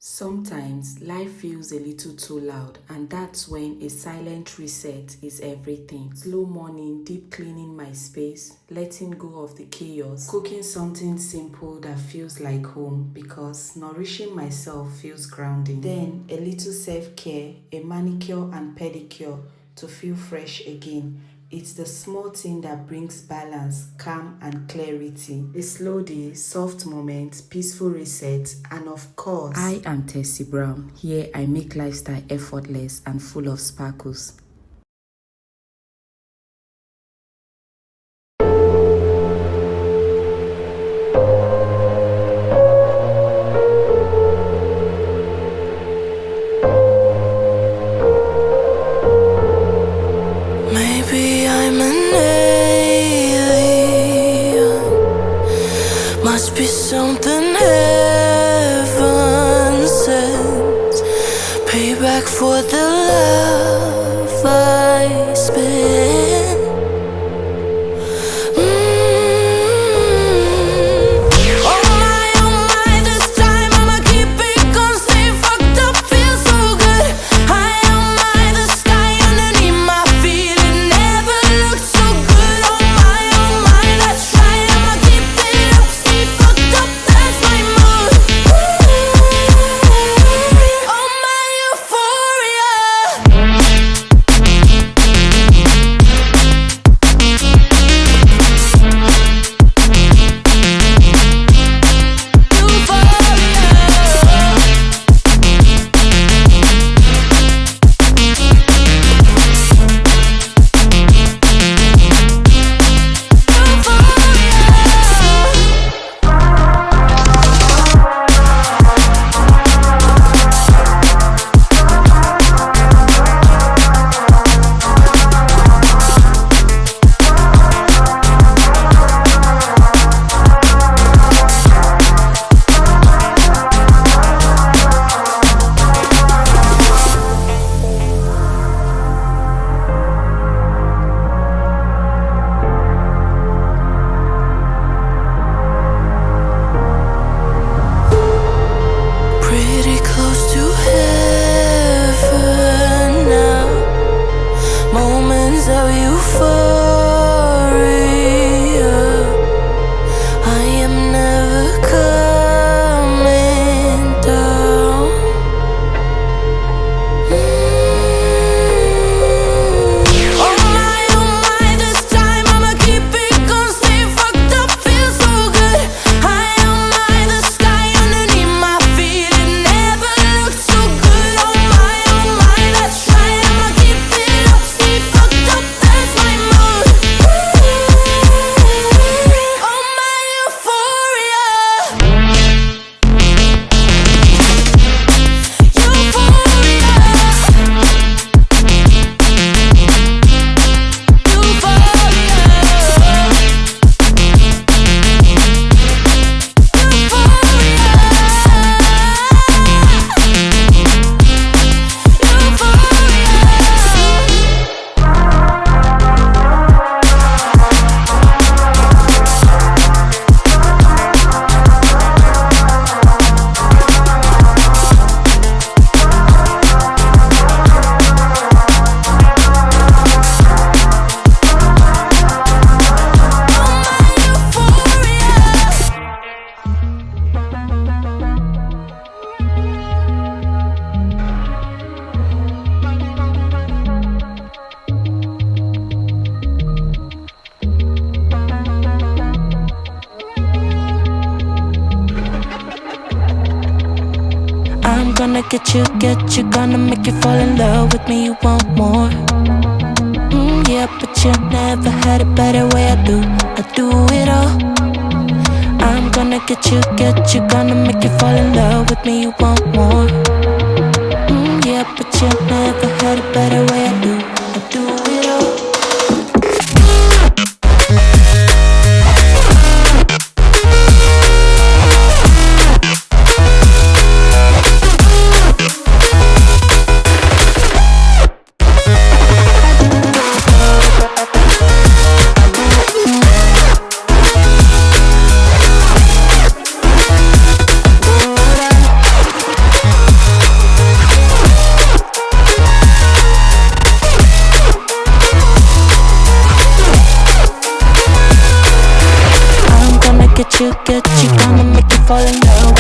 Sometimes life feels a little too loud, and that's when a silent reset is everything. Slow morning, deep cleaning my space, letting go of the chaos, cooking something simple that feels like home because nourishing myself feels grounding. Then a little self-care, a manicure and pedicure to feel fresh again. It's the small thing that brings balance, calm, and clarity. A slow day, soft moments, peaceful resets, and of course, I am Tessie Brown. Here I make lifestyle effortless and full of sparkles. Maybe I'm an alien. Must be something heaven sends. Payback for the love I spent. Oh my, this time I'ma keep it going. Stay fucked up, feel so good. High on my, the sky underneath my feet. It never looked so good. Oh my, that's right. I'ma keep it up, stay fucked up, that's my mood. Oh my euphoria. Pretty close to heaven now. Moments of euphoria. I am never coming down. Oh my, this time I'ma keep it going. Stay fucked up, feel so good. High on my, the sky underneath my feet. It never looked so good. Oh my, that's right. I'ma keep it up, stay fucked up, that's my mood. Oh my euphoria. I'm gonna get you, gonna make you fall in love with me, you want more. Yeah, but you never had it better way I do it all. I'm gonna get you, gonna make you fall in love with me, you want more. Yeah, but you never had it better way I do it all. fall in love.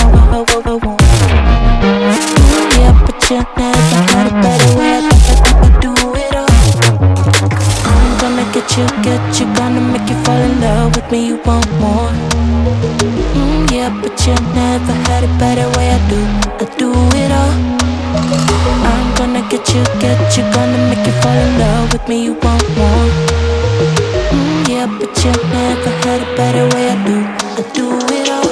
Yeah, but you never had a better way. I do it all. I'm gonna get you, gonna make you fall in love with me. You want more? Yeah, but you never had a better way. I do it all. I'm gonna get you, gonna make you fall in love with me. You want more? Yeah, but you never had a better way. I do it all.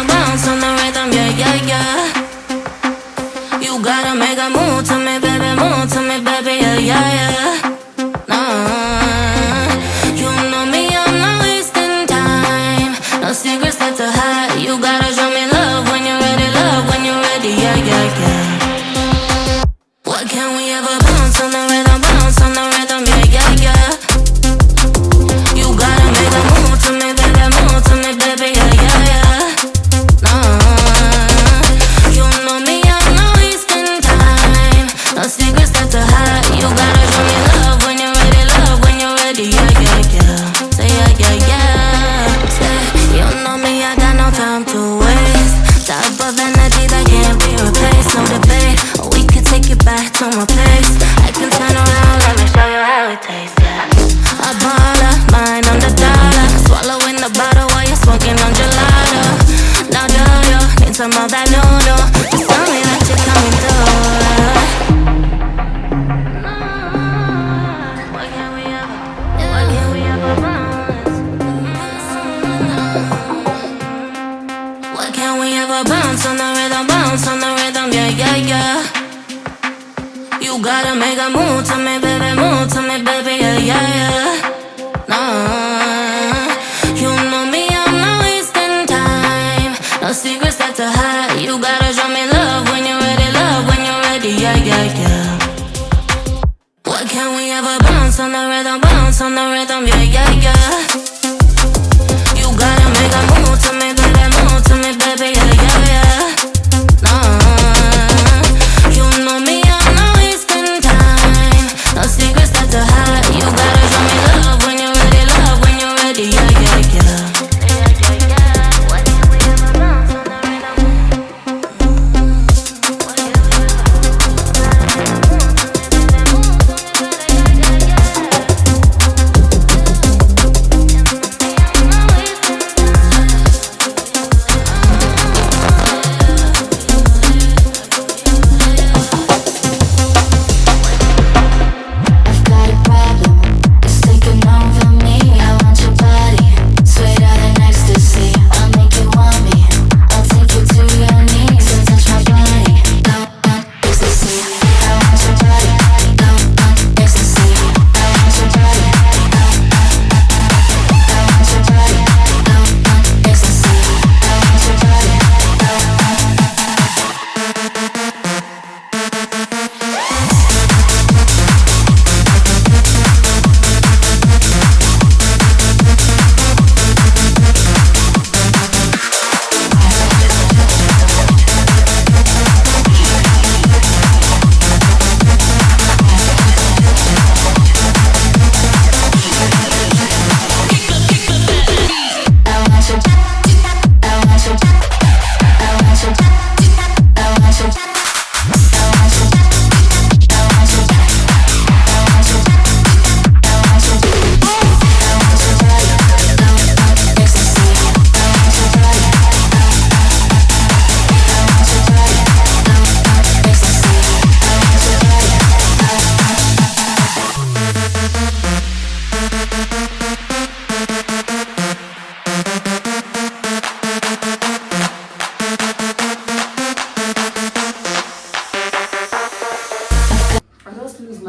Bounce on the rhythm, yeah, yeah, yeah. You gotta make a move to me, baby, yeah, yeah, yeah. Nah, you know me, I'm not wasting time. No secrets left to hide. You gotta show me love when you're ready, yeah, yeah, yeah. What can we ever bounce on the rhythm, yeah, yeah, yeah. You gotta make a move to me, baby, yeah, yeah, yeah. You know me, I'm not wasting time. No secrets left to hide. You gotta show me love when you're ready, yeah, yeah, yeah. Say yeah, yeah, yeah. Say, you know me, I got no time to waste. Type of energy that can't be replaced. No debate, we could take it back to my place. I can turn around, let me show you how it tastes, yeah. A baller, mine on the dollar. Swallowing the bottle while you're smoking on gelato. Now do you need some of that noodle? Just tell me that you're coming through. What can we ever bounce? What can we ever bounce on the rhythm, yeah, yeah, yeah. You gotta make a move to me, baby, yeah, yeah, yeah. Nah, you know me, I'm not wasting time. No secrets left to hide. You gotta show me love when you're ready, yeah, yeah, yeah. What can we ever bounce on the rhythm, yeah, yeah, yeah. You gotta make a move to me, baby, yeah, yeah, yeah. Nah, you know me, I'm not wasting time. No secrets left to hide. You gotta show me love when you're ready, yeah, yeah, yeah. What can we ever bounce on the rhythm? What can we ever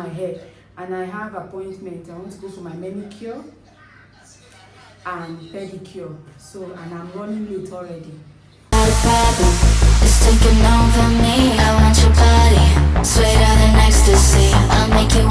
my hair, and I have appointment. I want to go for my manicure and pedicure. So, and I'm running late already. It's taking over me. I want your body, sweeter than ecstasy. I'll make you